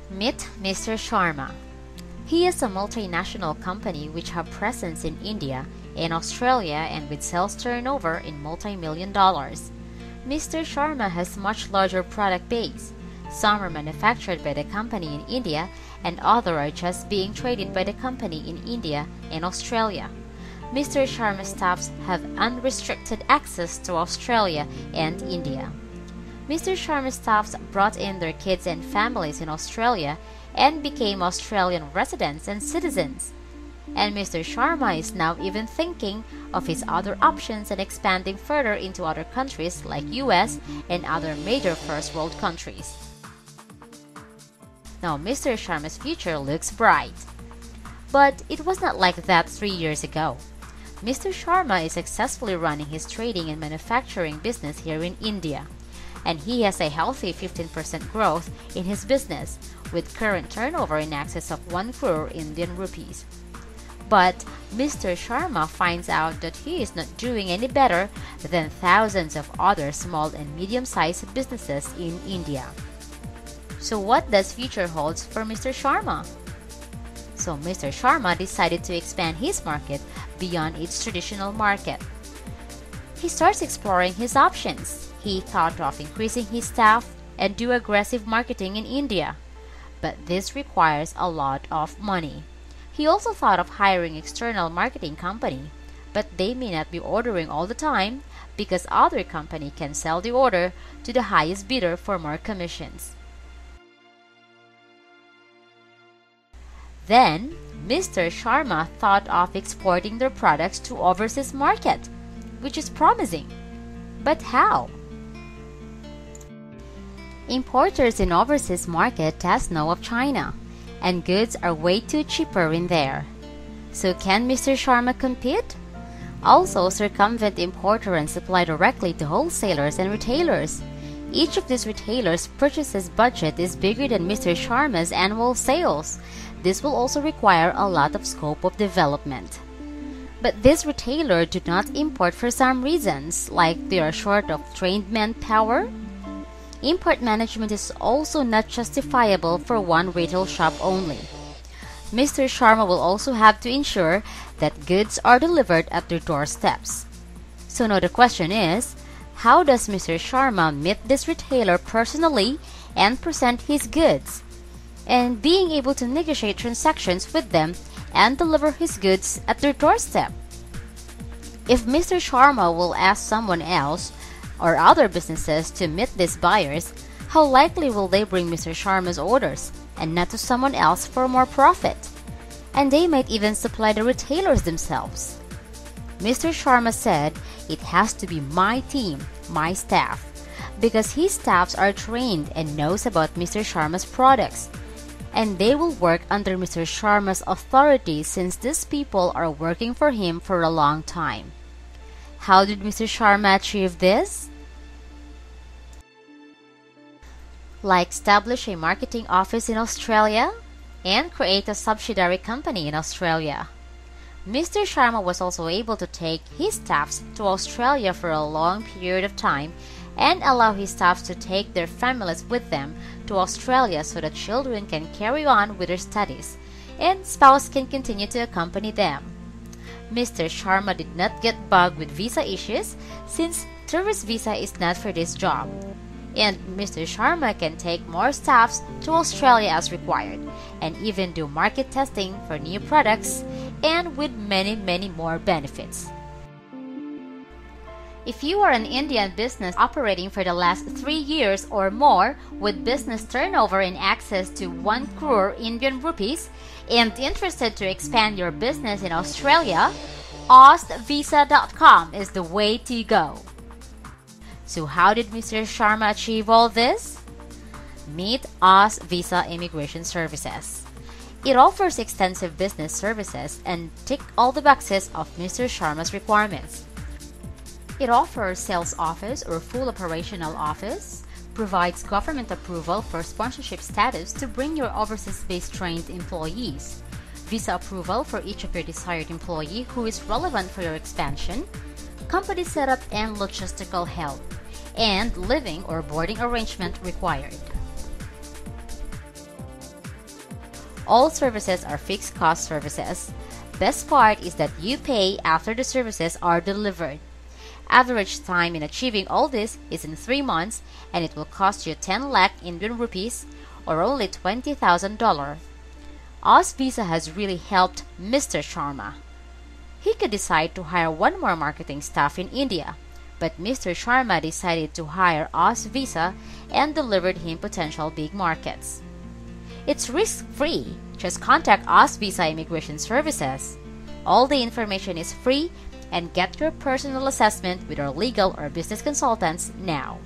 Meet Mr. Sharma. He is a multinational company which have presence in India and Australia and with sales turnover in multi-million dollars. Mr. Sharma has much larger product base. Some are manufactured by the company in India and others are just being traded by the company in India and Australia. Mr. Sharma's staffs have unrestricted access to Australia and India. Mr. Sharma's staffs brought in their kids and families in Australia and became Australian residents and citizens. And Mr. Sharma is now even thinking of his other options and expanding further into other countries like US and other major first world countries. Now Mr. Sharma's future looks bright. But it was not like that 3 years ago. Mr. Sharma is successfully running his trading and manufacturing business here in India. And he has a healthy 15% growth in his business, with current turnover in excess of 1 crore Indian rupees. But Mr. Sharma finds out that he is not doing any better than thousands of other small and medium-sized businesses in India. So what does future holds for Mr. Sharma? So Mr. Sharma decided to expand his market beyond its traditional market. He starts exploring his options. He thought of increasing his staff and do aggressive marketing in India. But this requires a lot of money. He also thought of hiring external marketing company, but they may not be ordering all the time because other company can sell the order to the highest bidder for more commissions. Then, Mr. Sharma thought of exporting their products to overseas market, which is promising. But how? Importers in overseas market does know of China, and goods are way too cheaper in there. So can Mr. Sharma compete? Also circumvent importer and supply directly to wholesalers and retailers. Each of these retailers' purchases budget is bigger than Mr. Sharma's annual sales. This will also require a lot of scope of development. But these retailers do not import for some reasons, like they are short of trained manpower. Import management is also not justifiable for one retail shop only. Mr. Sharma will also have to ensure that goods are delivered at their doorsteps. So now the question is, how does Mr. Sharma meet this retailer personally and present his goods? And being able to negotiate transactions with them and deliver his goods at their doorstep. If Mr. Sharma will ask someone else or other businesses to meet these buyers, how likely will they bring Mr. Sharma's orders and not to someone else for more profit? And they might even supply the retailers themselves. Mr. Sharma said, "It has to be my team, my staff," because his staffs are trained and knows about Mr. Sharma's products. And they will work under Mr. Sharma's authority since these people are working for him for a long time. How did Mr. Sharma achieve this? Like establish a marketing office in Australia and create a subsidiary company in Australia. Mr. Sharma was also able to take his staffs to Australia for a long period of time and allow his staff to take their families with them to Australia so that children can carry on with their studies and spouse can continue to accompany them. Mr. Sharma did not get bugged with visa issues since tourist visa is not for this job. And Mr. Sharma can take more staffs to Australia as required and even do market testing for new products and with many more benefits. If you are an Indian business operating for the last 3 years or more with business turnover in excess to 1 crore Indian rupees and interested to expand your business in Australia, AustVisa.com is the way to go. So how did Mr. Sharma achieve all this? Meet AustVisa Immigration Services. It offers extensive business services and ticks all the boxes of Mr. Sharma's requirements. It offers sales office or full operational office, provides government approval for sponsorship status to bring your overseas-based trained employees, visa approval for each of your desired employee who is relevant for your expansion, company setup and logistical help, and living or boarding arrangement required. All services are fixed cost services. Best part is that you pay after the services are delivered. Average time in achieving all this is in 3 months, and it will cost you 10 lakh Indian rupees or only $20,000. Oz Visa has really helped Mr. Sharma. He could decide to hire one more marketing staff in India, but Mr. Sharma decided to hire Oz Visa and delivered him potential big markets. It's risk-free. Just contact Oz Visa Immigration Services. All the information is free, and get your personal assessment with our legal or business consultants now.